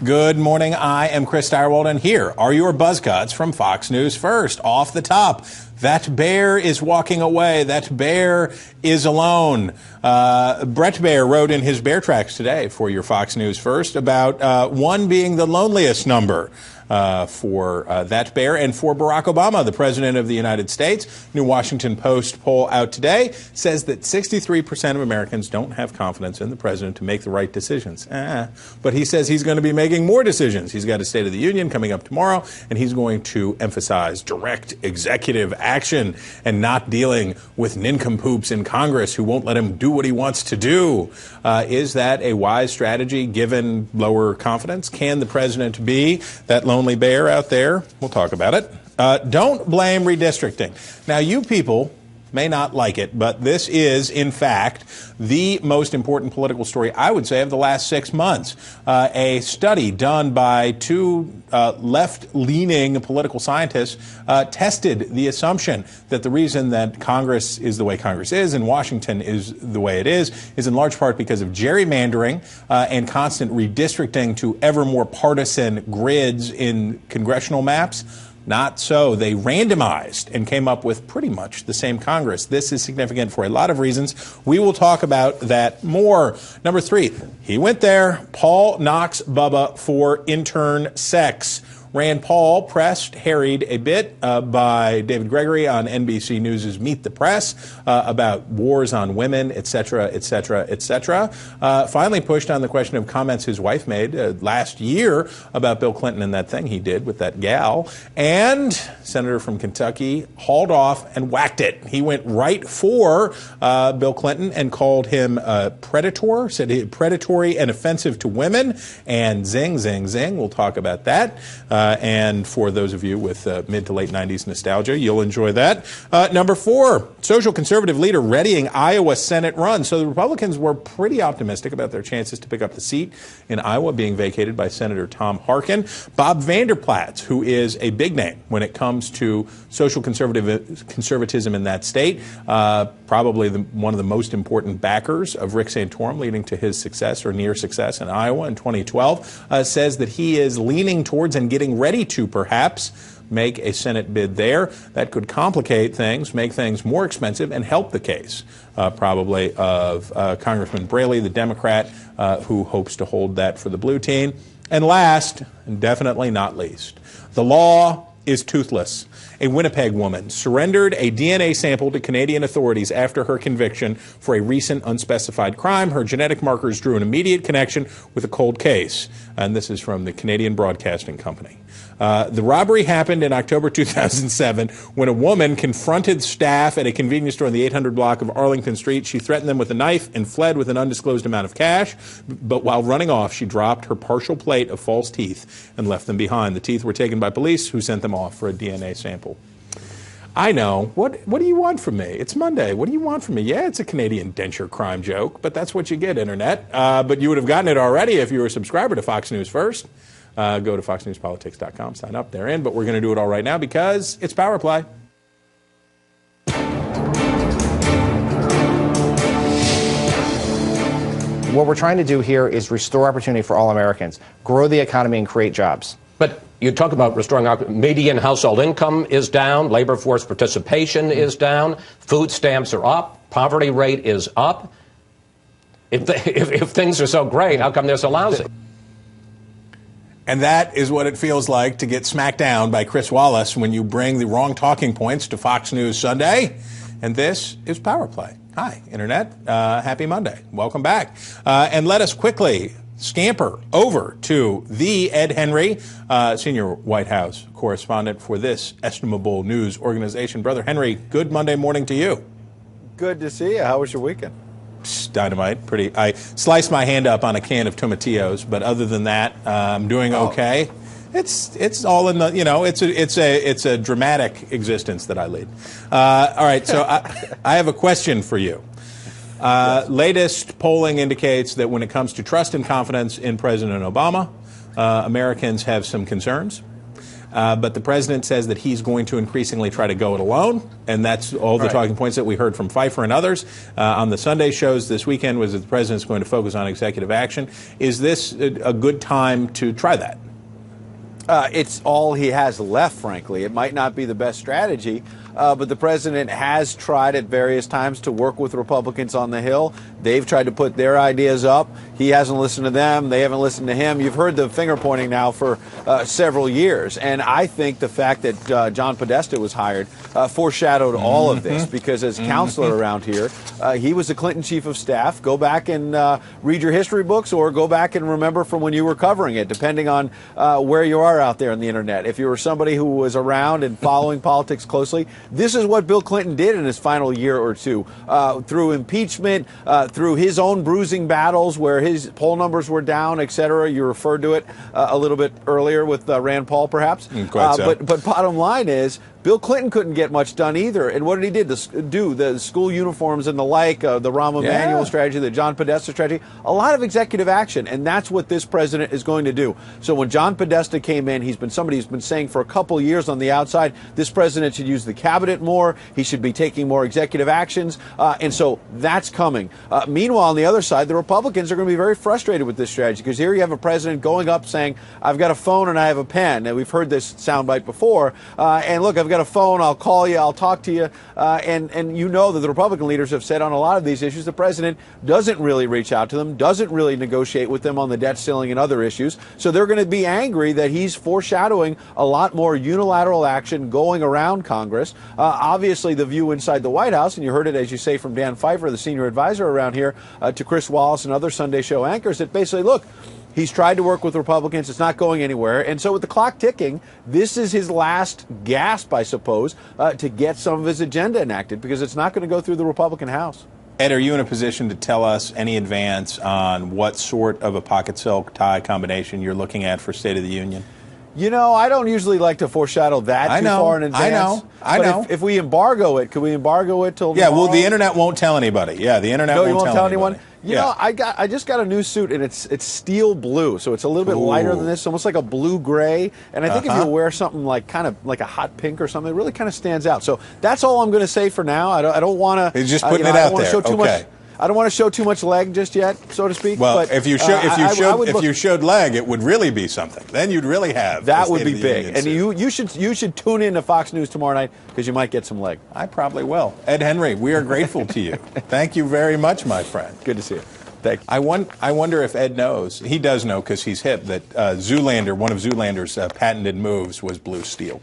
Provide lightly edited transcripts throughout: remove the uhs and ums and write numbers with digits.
Good morning. I am Chris Steyerwald, and here are your buzz cuts from Fox News First. Off the top, that bear is walking away. That bear is alone. Brett Baer wrote in his Bear Tracks today for your Fox News First about one being the loneliest number for that bear and for Barack Obama, the President of the United States. New Washington Post poll out today says that 63% of Americans don't have confidence in the President to make the right decisions. But he says he's going to be making more decisions. He's got a State of the Union coming up tomorrow, and he's going to emphasize direct executive action and not dealing with nincompoops in Congress who won't let him do what he wants to do. Is that a wise strategy given lower confidence? Can the President be that lonely bear out there? We'll talk about it. Don't blame redistricting. Now, you people may not like it, but this is, in fact, the most important political story, I would say, of the last 6 months. A study done by two left-leaning political scientists tested the assumption that the reason that Congress is the way Congress is and Washington is the way it is in large part because of gerrymandering and constant redistricting to ever more partisan grids in congressional maps. Not so. They randomized and came up with pretty much the same Congress. This is significant for a lot of reasons. We will talk about that more. Number 3, he went there. Paul knocks Bubba for intern sex. Rand Paul pressed, harried a bit by David Gregory on NBC News' Meet the Press about wars on women, et cetera, et cetera, et cetera. Finally pushed on the question of comments his wife made last year about Bill Clinton and that thing he did with that gal. And Senator from Kentucky hauled off and whacked it. He went right for Bill Clinton and called him a predator, said he predatory and offensive to women. And zing, zing, zing. We'll talk about that. And for those of you with mid to late 90s nostalgia, you'll enjoy that. Number 4, social conservative leader readying Iowa Senate run. So the Republicans were pretty optimistic about their chances to pick up the seat in Iowa being vacated by Senator Tom Harkin. Bob Vanderplaats, who is a big name when it comes to social conservatism in that state, probably one of the most important backers of Rick Santorum leading to his success or near success in Iowa in 2012, says that he is leaning towards and getting ready to perhaps make a Senate bid there. That could complicate things, make things more expensive, and help the case, probably, of Congressman Braley, the Democrat, who hopes to hold that for the blue team. And last, and definitely not least, the law is toothless. A Winnipeg woman surrendered a DNA sample to Canadian authorities after her conviction for a recent unspecified crime. Her genetic markers drew an immediate connection with a cold case. And this is from the Canadian Broadcasting Company. The robbery happened in October 2007 when a woman confronted staff at a convenience store in the 800 block of Arlington Street. She threatened them with a knife and fled with an undisclosed amount of cash. But while running off, she dropped her partial plate of false teeth and left them behind. The teeth were taken by police, who sent them off for a DNA sample. I know. What do you want from me? It's Monday. What do you want from me? Yeah, it's a Canadian denture crime joke, but that's what you get, Internet. But you would have gotten it already if you were a subscriber to Fox News First. Go to foxnewspolitics.com, sign up, they're in. But we're going to do it all right now because it's Power Play. What we're trying to do here is restore opportunity for all Americans, grow the economy, and create jobs. But you talk about restoring median household income is down, labor force participation is down, food stamps are up, poverty rate is up. If things are so great, how come they're so lousy? And that is what it feels like to get smacked down by Chris Wallace when you bring the wrong talking points to Fox News Sunday. And this is Power Play. Hi, Internet. Happy Monday. Welcome back. And let us quickly scamper over to the Ed Henry, senior White House correspondent for this estimable news organization. Brother Henry, good Monday morning to you. Good to see you. How was your weekend? Dynamite. Pretty. I sliced my hand up on a can of tomatillos, but other than that, I'm doing okay. It's all in the, it's a dramatic existence that I lead. All right, so I have a question for you. Latest polling indicates that when it comes to trust and confidence in President Obama, Americans have some concerns. But the president says that he's going to increasingly try to go it alone, and that's all the talking points that we heard from Pfeiffer and others on the Sunday shows this weekend was that the president's going to focus on executive action. Is this a good time to try that? It's all he has left, frankly. It might not be the best strategy, but the president has tried at various times to work with Republicans on the Hill. They've tried to put their ideas up. He hasn't listened to them. They haven't listened to him. You've heard the finger pointing now for several years. And I think the fact that John Podesta was hired foreshadowed all of this, because as counselor around here, he was the Clinton chief of staff. Go back and read your history books, or go back and remember from when you were covering it, depending on where you are out there on the internet. If you were somebody who was around and following politics closely, this is what Bill Clinton did in his final year or two, through impeachment, through his own bruising battles where his poll numbers were down, etc. You referred to it a little bit earlier with Rand Paul, perhaps. Quite so. But bottom line is, Bill Clinton couldn't get much done either. And what did he do? The school uniforms and the like, the Rahm Emanuel strategy, the John Podesta strategy, a lot of executive action. And that's what this president is going to do. So when John Podesta came in, he's been somebody who's been saying for a couple of years on the outside, this president should use the cabinet more. He should be taking more executive actions. And so that's coming. Meanwhile, on the other side, the Republicans are going to be very frustrated with this strategy, because here you have a president going up saying, I've got a phone and I have a pen. And we've heard this soundbite before. And look, I've got a phone, I'll call you, I'll talk to you, and you know that the Republican leaders have said on a lot of these issues the president doesn't really reach out to them, doesn't really negotiate with them on the debt ceiling and other issues. So they're going to be angry that he's foreshadowing a lot more unilateral action going around Congress. Obviously, the view inside the White House, and you heard it, as you say, from Dan Pfeiffer, the senior advisor around here, to Chris Wallace and other Sunday show anchors, that basically, look, he's tried to work with Republicans. It's not going anywhere. And so with the clock ticking, this is his last gasp, I suppose, to get some of his agenda enacted, because it's not going to go through the Republican House. Ed, are you in a position to tell us any advance on what sort of a pocket silk tie combination you're looking at for State of the Union? You know, I don't usually like to foreshadow that too far in advance. I know. If we embargo it, could we embargo it till tomorrow? Well, the internet won't tell anybody. Yeah, the internet you won't tell anyone. You know, I just got a new suit, and it's steel blue, so it's a little bit lighter than this, almost like a blue gray. And I think if you wear something like kind of like a hot pink or something, it really kind of stands out. So that's all I'm going to say for now. I don't want to. He's just putting it out there. Okay. I don't want to show too much leg just yet, so to speak. Well, but, if you showed leg, it would really be something. Then you'd really have that would be big. And you should tune in to Fox News tomorrow night, because you might get some leg. I probably will. Ed Henry, we are grateful to you. Thank you very much, my friend. Good to see you. Thank you. I wonder if Ed knows. He does know, because he's hip, that Zoolander, one of Zoolander's patented moves was blue steel.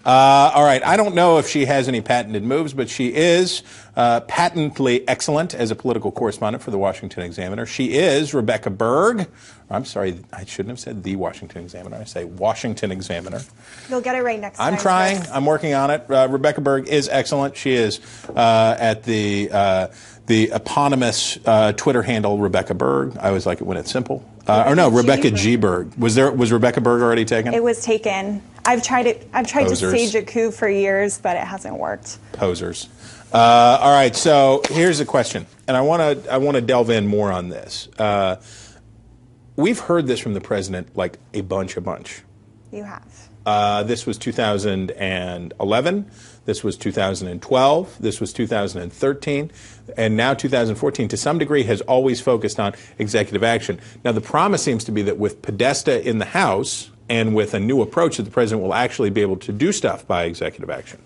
All right. I don't know if she has any patented moves, but she is patently excellent as a political correspondent for the Washington Examiner. She is Rebecca Berg. I'm sorry, I shouldn't have said the Washington Examiner. I say Washington Examiner. You'll get it right next time. I'm trying. I'm working on it. Rebecca Berg is excellent. She is at the eponymous Twitter handle Rebecca Berg. I always like it when it's simple. Rebecca G. Berg. Was Rebecca Berg already taken? It was taken. I've tried to stage a coup for years, but it hasn't worked. Posers. All right. So here's a question, and I want to delve in more on this. We've heard this from the president like a bunch. You have. This was 2011. This was 2012. This was 2013. And now 2014, to some degree, has always focused on executive action. Now, the promise seems to be that with Podesta in the House and with a new approach, that the president will actually be able to do stuff by executive action.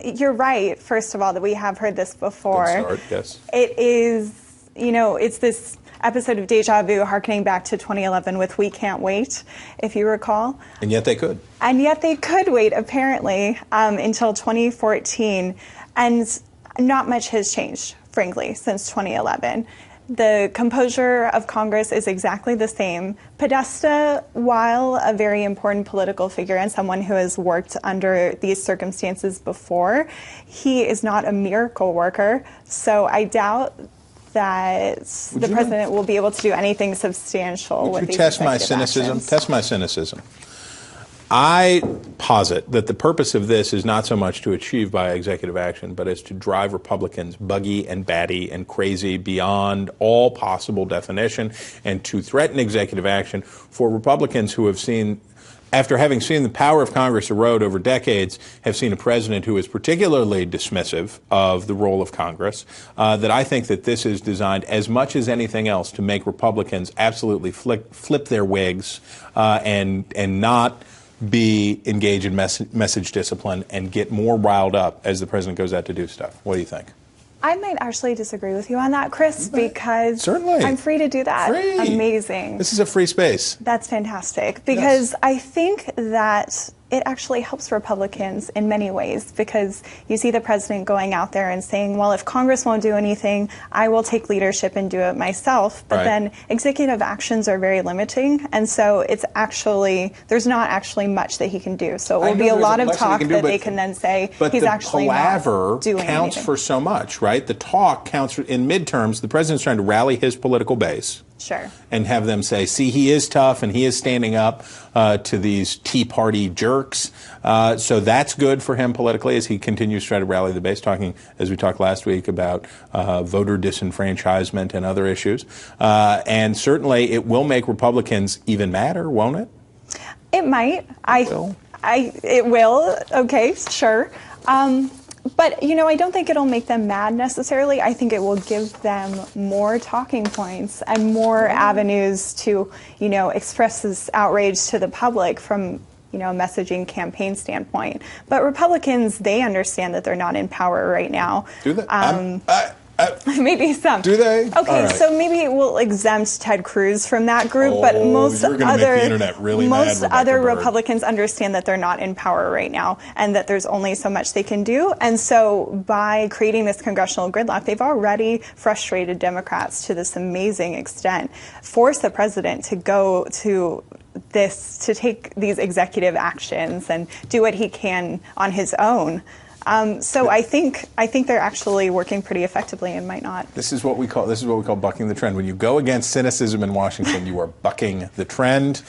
You're right, first of all, that we have heard this before. Good start, yes. It is, it's this episode of deja vu harkening back to 2011 with We Can't Wait, if you recall. And yet they could. And yet they could wait, apparently, until 2014. And not much has changed, frankly, since 2011. The composure of Congress is exactly the same. Podesta, while a very important political figure and someone who has worked under these circumstances before, he is not a miracle worker. So I doubt that the president will be able to do anything substantial with these test my cynicism? actions. Test my cynicism. I posit that the purpose of this is not so much to achieve by executive action, but is to drive Republicans buggy and batty and crazy beyond all possible definition, and to threaten executive action for Republicans who have seen after having seen the power of Congress erode over decades, have seen a president who is particularly dismissive of the role of Congress, that I think that this is designed as much as anything else to make Republicans absolutely flip their wigs and not be engaged in message discipline and get more riled up as the president goes out to do stuff. What do you think? I might actually disagree with you on that, Chris, because certainly I'm free to do that. Free. Amazing. This is a free space. That's fantastic, because I think that it actually helps Republicans in many ways, because you see the president going out there and saying, well, if Congress won't do anything, I will take leadership and do it myself. But then executive actions are very limiting, and so it's actually, there's not actually much that he can do. So it will be a lot of talk that they can then say he's actually not doing anything. But the palaver counts for so much, right? The talk counts in midterms. The president's trying to rally his political base. Sure. And have them say, see, he is tough and he is standing up to these Tea Party jerks. So that's good for him politically as he continues to try to rally the base, talking, as we talked last week, about voter disenfranchisement and other issues. And certainly it will make Republicans even madder, won't it? It might. It will. Okay, sure. But, you know, I don't think it'll make them mad necessarily. I think it will give them more talking points and more avenues to, you know, express this outrage to the public from, you know, a messaging campaign standpoint. But Republicans, they understand that they're not in power right now. Do they? Maybe some. Do they? Okay, so maybe it will exempt Ted Cruz from that group, but most other Republicans understand that they're not in power right now and that there's only so much they can do. And so by creating this congressional gridlock, they've already frustrated Democrats to this amazing extent, forced the president to go to this, to take these executive actions and do what he can on his own. So I think they're actually working pretty effectively and might not. This is what we call bucking the trend. When you go against cynicism in Washington, you are bucking the trend.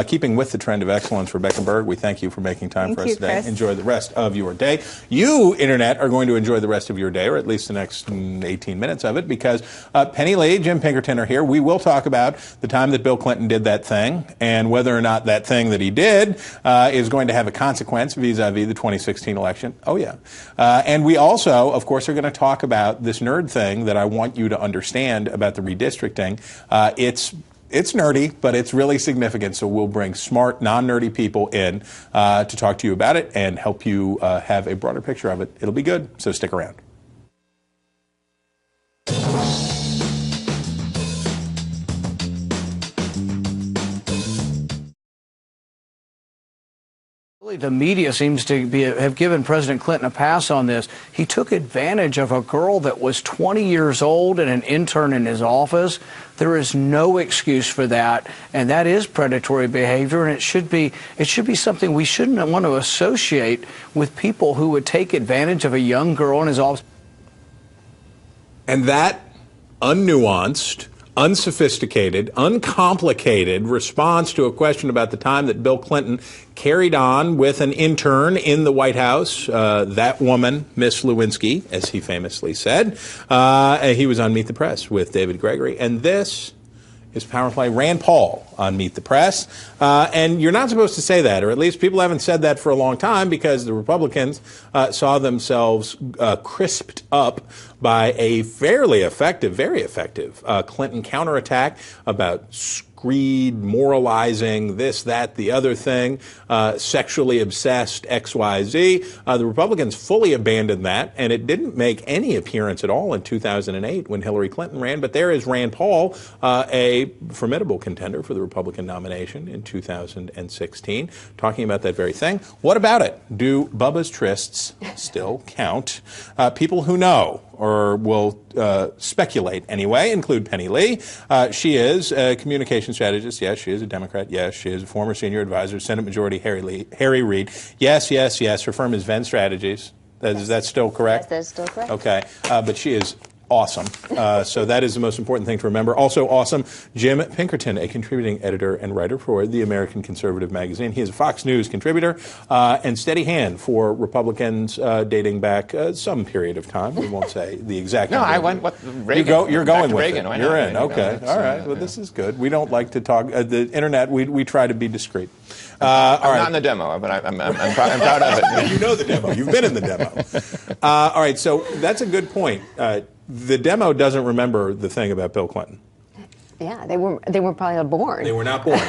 Keeping with the trend of excellence, Rebecca Berg, we thank you for making time for us today. Chris. Enjoy the rest of your day. You, Internet, are going to enjoy the rest of your day, or at least the next 18 minutes of it, because Penny Lee, Jim Pinkerton are here. We will talk about the time that Bill Clinton did that thing and whether or not that thing that he did is going to have a consequence vis-a-vis the 2016 election. Oh, yeah. And we also, of course, are going to talk about this nerd thing that I want you to understand about the redistricting. It's nerdy, but it's really significant. So we'll bring smart, non-nerdy people in to talk to you about it and help you have a broader picture of it. It'll be good, so stick around. The media seems to have given President Clinton a pass on this. He took advantage of a girl that was 20 years old and an intern in his office. There is no excuse for that, and that is predatory behavior, and it should be something we shouldn't want to associate with people who would take advantage of a young girl in his office. And that unnuanced, unsophisticated, uncomplicated response to a question about the time that Bill Clinton carried on with an intern in the White House, that woman, Miss Lewinsky, as he famously said. He was on Meet the Press with David Gregory, and this is power play Rand Paul on Meet the Press. And you're not supposed to say that, or at least people haven't said that for a long time, because the Republicans saw themselves crisped up by a fairly effective, very effective Clinton counterattack about greed, moralizing, this, that, the other thing, sexually obsessed, XYZ. The Republicans fully abandoned that, and it didn't make any appearance at all in 2008 when Hillary Clinton ran. But there is Rand Paul, a formidable contender for the Republican nomination in 2016, talking about that very thing. What about it? Do Bubba's trysts still count? People who know, or will speculate anyway, include Penny Lee. She is a communication strategist. Yes, she is a Democrat. Yes, she is a former senior advisor, Senate Majority Harry Reid. Yes, yes, yes. Her firm is Venn Strategies. Is that still correct? Yes, that is still correct. Okay. But she is awesome. So that is the most important thing to remember. Also awesome, Jim Pinkerton, a contributing editor and writer for the American Conservative magazine. He is a Fox News contributor and steady hand for Republicans dating back some period of time. We won't say the exact No, number. I went with Reagan. You're going with Reagan. it. You're in. Okay. All right. Well, this is good. We don't like to talk. The internet, we try to be discreet. I'm not in the demo, but I'm proud of it. You know the demo. You've been in the demo. All right, so that's a good point. The demo doesn't remember the thing about Bill Clinton. Yeah, they were probably not born. They were not born,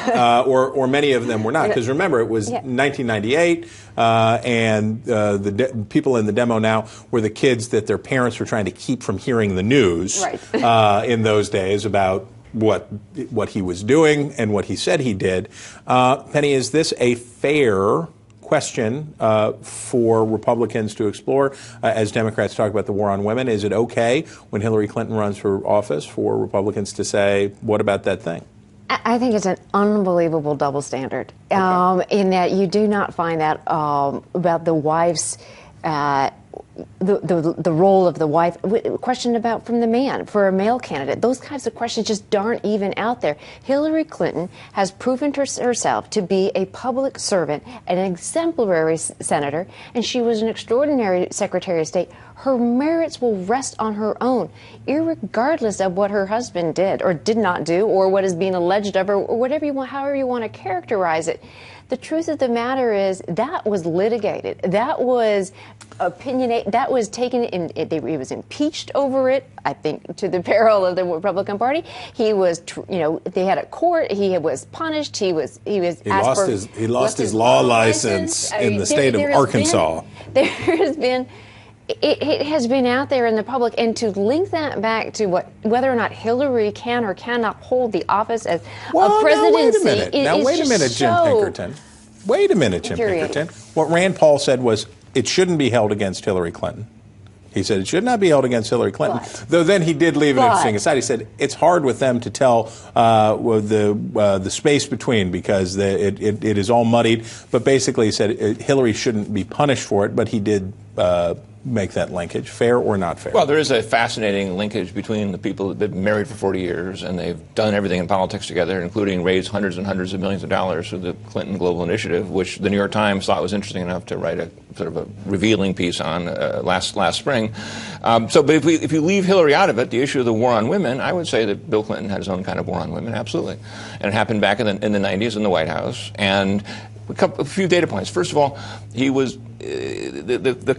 or many of them were not. Because remember, it was 1998, and the people in the demo now were the kids that their parents were trying to keep from hearing the news in those days about what he was doing and what he said he did. Penny, is this a fair question for Republicans to explore as Democrats talk about the war on women? Is it okay when Hillary Clinton runs for office for Republicans to say, what about that thing? I think it's an unbelievable double standard in that you do not find that about the wife's the role of the wife, question about from the man, for a male candidate. Those kinds of questions just aren't even out there. Hillary Clinton has proven herself to be a public servant, an exemplary senator, and she was an extraordinary Secretary of State. Her merits will rest on her own, irregardless of what her husband did or did not do, or what is being alleged of her, or whatever you want, however you want to characterize it. The truth of the matter is that was litigated. That was opinionated. That was taken in. He was impeached over it, I think, to the peril of the Republican Party. He was, they had a court. He was punished. He lost his law license in the state of Arkansas. There has been. It has been out there in the public, and to link that back to whether or not Hillary can or cannot hold the office as a presidency. Wait a minute, Jim Pinkerton. Wait a minute, Jim Pinkerton. What Rand Paul said was it shouldn't be held against Hillary Clinton. He said it should not be held against Hillary Clinton. Though then he did leave an interesting aside. He said it's hard with them to tell the space between because it is all muddied. But basically he said Hillary shouldn't be punished for it, but he did make that linkage. Fair or not fair? Well, there is a fascinating linkage between the people that have been married for 40 years and they've done everything in politics together, including raised hundreds and hundreds of millions of dollars through the Clinton Global Initiative, which the New York Times thought was interesting enough to write a sort of a revealing piece on last spring. But if you leave Hillary out of it, the issue of the war on women, I would say that Bill Clinton had his own kind of war on women, absolutely. And it happened back in the 90s in the White House. And a few data points. First of all, he was the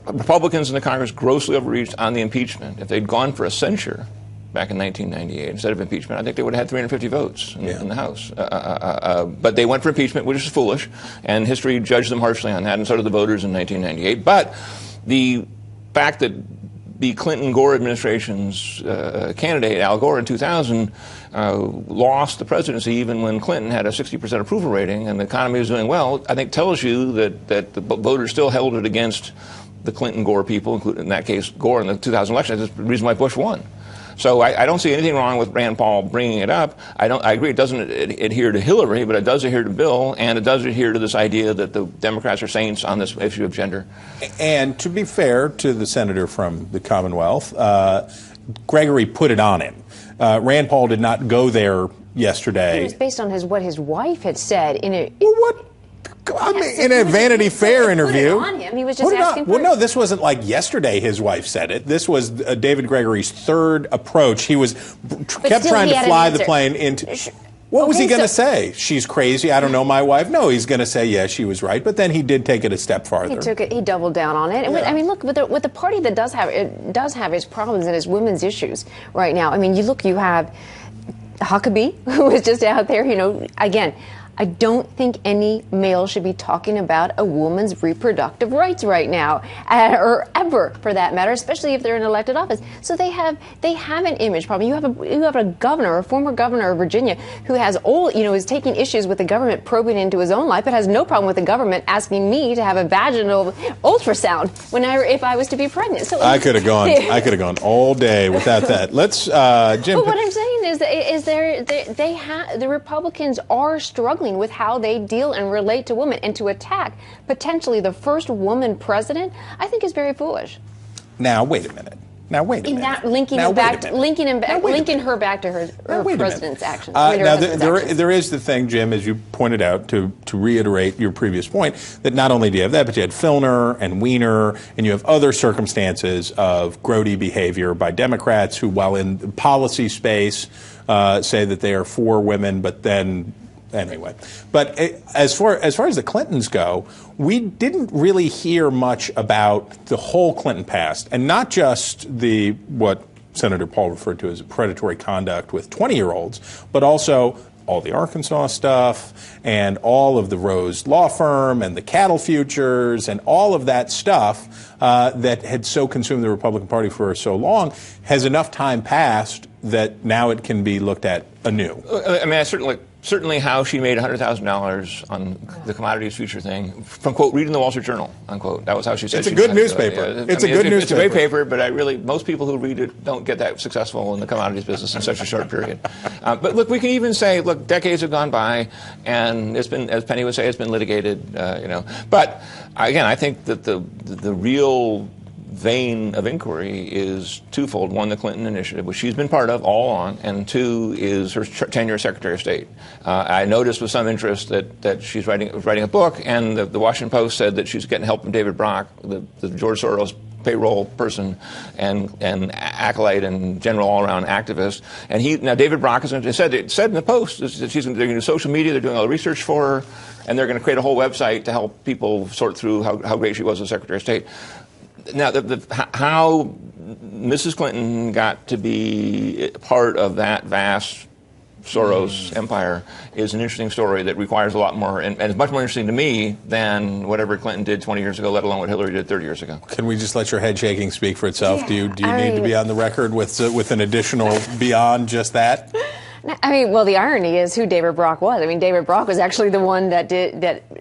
Republicans in the Congress grossly overreached on the impeachment. If they'd gone for a censure back in 1998 instead of impeachment, I think they would have had 350 votes in the House. But they went for impeachment, which is foolish, and history judged them harshly on that, and so did the voters in 1998. But the fact that the Clinton-Gore administration's candidate, Al Gore, in 2000, lost the presidency even when Clinton had a 60% approval rating and the economy was doing well, I think tells you that the voters still held it against the Clinton-Gore people, including, in that case, Gore in the 2000 election. That's the reason why Bush won. So I don't see anything wrong with Rand Paul bringing it up. I agree it doesn't adhere to Hillary, but it does adhere to Bill, and it does adhere to this idea that the Democrats are saints on this issue of gender. And to be fair to the senator from the Commonwealth, Gregory put it on him. Rand Paul did not go there yesterday. It was based on what his wife had said in a... Well, what? I mean, in a Vanity Fair interview. Put it on him. He was just asking for Well, no, this wasn't like yesterday his wife said it. This was David Gregory's third approach. He kept trying to fly the plane into... What was he going to say? She's crazy. I don't know my wife. No, he's going to say, yeah, she was right. But then he did take it a step farther. He doubled down on it. Yeah. I mean, look, with the party that does have its problems and its women's issues right now. I mean, you have Huckabee, who was just out there, again, I don't think any male should be talking about a woman's reproductive rights right now, or ever, for that matter, especially if they're in elected office. So they have an image problem. You have a governor, a former governor of Virginia, who has is taking issues with the government probing into his own life, but has no problem with the government asking me to have a vaginal ultrasound if I was to be pregnant. So I could have gone all day without that. Let's, Jim. But what I'm saying is the Republicans are struggling with how they deal and relate to women, and to attack potentially the first woman president, I think is very foolish. Now, wait a minute. Now wait a In minute. that linking Now, him back, wait a minute. linking him back, Now, wait a linking minute. her back to her Wait a president's minute. actions. I mean, her Now, husband's actions. there is the thing, Jim, as you pointed out, to reiterate your previous point, that not only do you have that, but you had Filner and Weiner, and you have other circumstances of grody behavior by Democrats who, while in the policy space, say that they are for women, but then anyway. But as far as the Clintons go, we didn't really hear much about the whole Clinton past, and not just what Senator Paul referred to as predatory conduct with 20-year-olds, but also all the Arkansas stuff and all of the Rose law firm and the cattle futures and all of that stuff that had so consumed the Republican Party for so long. Has enough time passed that now it can be looked at anew? I mean, certainly how she made $100,000 on the commodities future thing from, quote, reading the Wall Street Journal, unquote. That was how she said It's a she good was gonna do it. newspaper. Yeah. It's a good newspaper. It's a great paper, but most people who read it don't get that successful in the commodities business in such a short period. But look, we can even say, look, decades have gone by, and it's been, as Penny would say, it's been litigated, But again, I think that the real vein of inquiry is twofold. One, the Clinton initiative, which she's been part of all along, and two is her tenure as Secretary of State. I noticed with some interest that she's writing a book, and the Washington Post said that she's getting help from David Brock, the George Soros payroll person and acolyte and general all-around activist. And now David Brock has said in the Post that they're going to do social media, they're doing all the research for her, and they're going to create a whole website to help people sort through how great she was as Secretary of State. Now, how Mrs. Clinton got to be part of that vast Soros empire is an interesting story that requires a lot more, and it's much more interesting to me than whatever Clinton did 20 years ago, let alone what Hillary did 30 years ago. Can we just let your head shaking speak for itself? Yeah, Do you need to be on the record with an additional beyond just that? I mean, well, the irony is who David Brock was. I mean, David Brock was actually the one that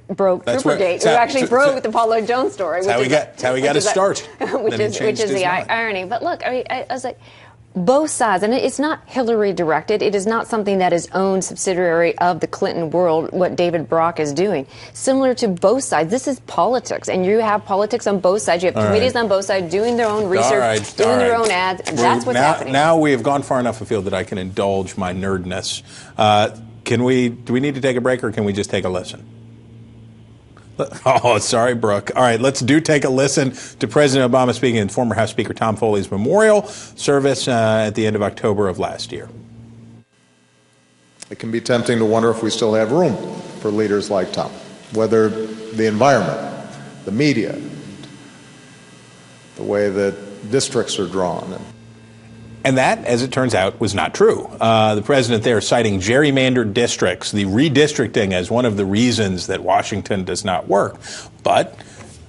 broke Troopergate, who actually broke the Paul Lloyd Jones story. That's how we got to start. Which is the irony. But look, I mean, I was like, both sides, and it's not Hillary directed. It is not something that is owned subsidiary of the Clinton world, what David Brock is doing. Similar to both sides, this is politics, and you have politics on both sides. You have committees on both sides doing their own research, doing their own ads. That's what's happening. Now we have gone far enough afield that I can indulge my nerdness. Do we need to take a break, or can we just take a listen? Oh, sorry, Brooke. All right, let's take a listen to President Obama speaking in former House Speaker Tom Foley's memorial service at the end of October of last year. It can be tempting to wonder if we still have room for leaders like Tom, whether the environment, the media, the way that districts are drawn. And that, as it turns out, was not true. The president there citing gerrymandered districts, the redistricting, as one of the reasons that Washington does not work. But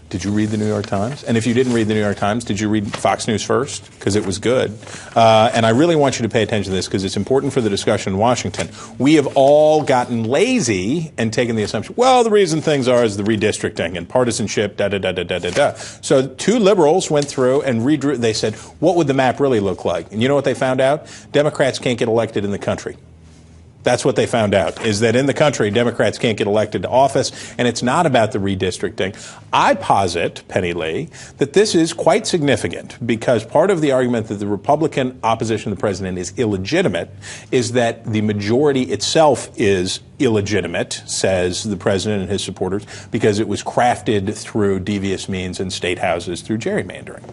did you read the New York Times? And if you didn't read the New York Times, did you read Fox News first? Because it was good. And I really want you to pay attention to this because it's important for the discussion in Washington. We have all gotten lazy and taken the assumption, well, the reason things are is the redistricting and partisanship, da-da-da-da-da-da-da. So two liberals went through and redrew. They said, what would the map really look like? And you know what they found out? Democrats can't get elected in the country. That's what they found out, is that in the country, Democrats can't get elected to office, and it's not about the redistricting. I posit, Penny Lee, that this is quite significant because part of the argument that the Republican opposition to the president is illegitimate is that the majority itself is illegitimate, says the president and his supporters, because it was crafted through devious means in state houses through gerrymandering.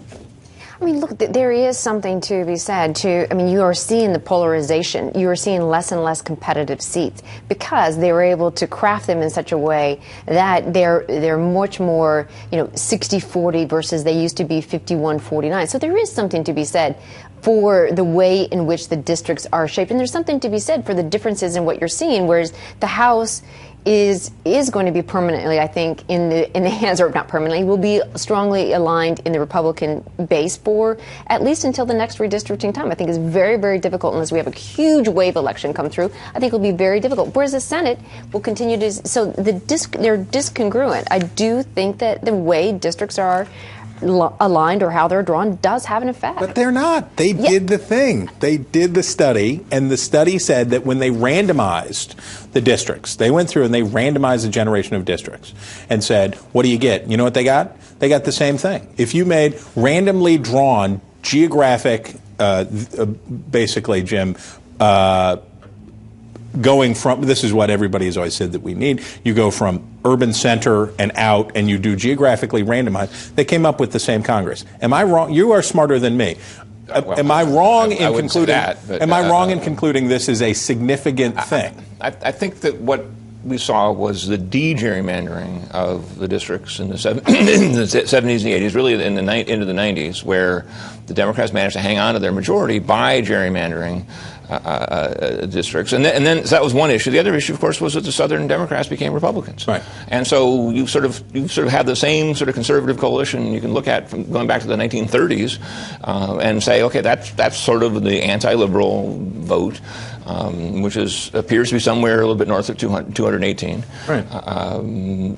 I mean, look, there is something to be said, you are seeing the polarization. You are seeing less and less competitive seats because they were able to craft them in such a way that they're much more, 60-40 versus they used to be 51-49. So there is something to be said for the way in which the districts are shaped. And there's something to be said for the differences in what you're seeing, whereas the House is going to be permanently, I think, in the hands, or not permanently, will be strongly aligned in the Republican base for at least until the next redistricting time. I think it's very, very difficult unless we have a huge wave election come through. I think it'll be very difficult. Whereas the Senate will continue to, so they're discongruent. I do think that the way districts are aligned or how they're drawn does have an effect. But they're not. They did the thing. They did the study, and the study said that when they randomized the districts, they went through and they randomized the generation of districts and said, what do you get? You know what they got? They got the same thing. If you made randomly drawn geographic, basically, Jim, going from, this is what everybody has always said that we need, you go from urban center and out, and you do geographically randomized. They came up with the same Congress. Am I wrong? You are smarter than me. Well, am I wrong in concluding? Am I wrong in concluding this is a significant thing? I think that what we saw was the de-gerrymandering of the districts in the 70s and the 80s, really into the 90s, where the Democrats managed to hang on to their majority by gerrymandering districts, and then so that was one issue. The other issue, of course, was that the Southern Democrats became Republicans, right? And so you sort of have the same sort of conservative coalition you can look at from going back to the 1930s, and say, okay, that's sort of the anti-liberal vote, which appears to be somewhere a little bit north of 218. Right.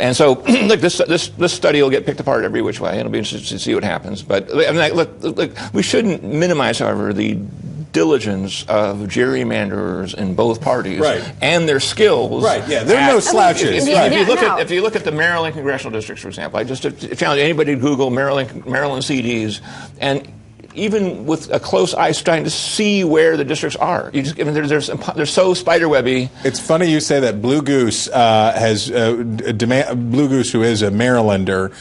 And so, look, this study will get picked apart every which way, and it'll be interesting to see what happens. But I mean, look, we shouldn't minimize, however, the diligence of gerrymanderers in both parties, right, and their skills. Right. Yeah, there are no slouches. If you look at the Maryland congressional districts, for example, I just challenge anybody to Google Maryland CDs, and even with a close eye, trying to see where the districts are. They're so spiderwebby. It's funny you say that. Blue Goose Blue Goose, who is a Marylander,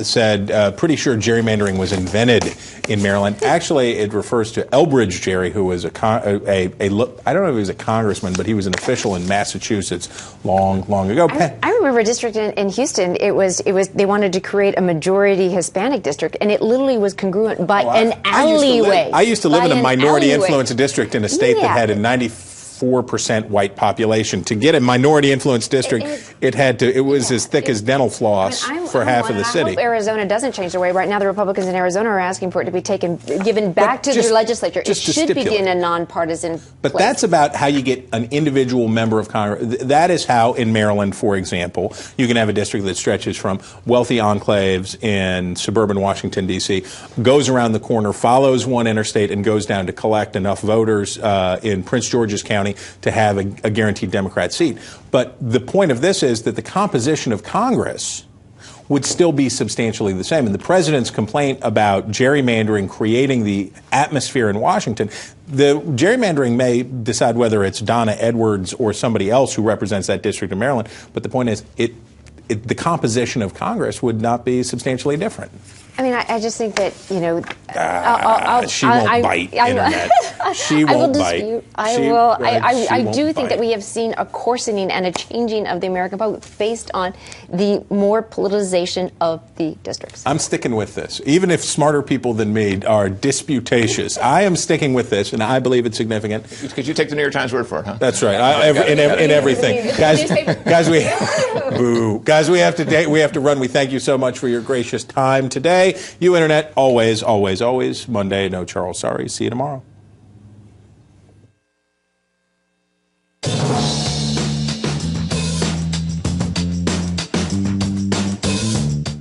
said pretty sure gerrymandering was invented in Maryland. Actually, it refers to Elbridge Gerry, who was I don't know if he was a congressman, but he was an official in Massachusetts long ago. I remember a district in Houston. It was they wanted to create a majority Hispanic district, and it literally was congruent by an alleyway. I used to live in a minority influence district in a state that had a 94% white population. To get a minority influence district, it was as thick as dental floss for half of the city. I hope Arizona doesn't change their way. Right now, the Republicans in Arizona are asking for it to be given back to their legislature. It should begin a nonpartisan. But that's about how you get an individual member of Congress. That is how, in Maryland, for example, you can have a district that stretches from wealthy enclaves in suburban Washington, D.C., goes around the corner, follows one interstate, and goes down to collect enough voters in Prince George's County to have a guaranteed Democrat seat. But the point of this is that the composition of Congress would still be substantially the same. And the president's complaint about gerrymandering creating the atmosphere in Washington, the gerrymandering may decide whether it's Donna Edwards or somebody else who represents that district in Maryland, but the point is the composition of Congress would not be substantially different. I mean, I just think that, she won't bite, Internet. She won't bite. I do think that we have seen a coarsening and a changing of the American public based on the more politicization of the districts. I'm sticking with this. Even if smarter people than me are disputatious, I am sticking with this, and I believe it's significant. Because you take the New York Times word for it, huh? That's right. In everything. Guys, we have to run. We thank you so much for your gracious time today. You Internet, always, always, always. Monday, no Charles, sorry. See you tomorrow.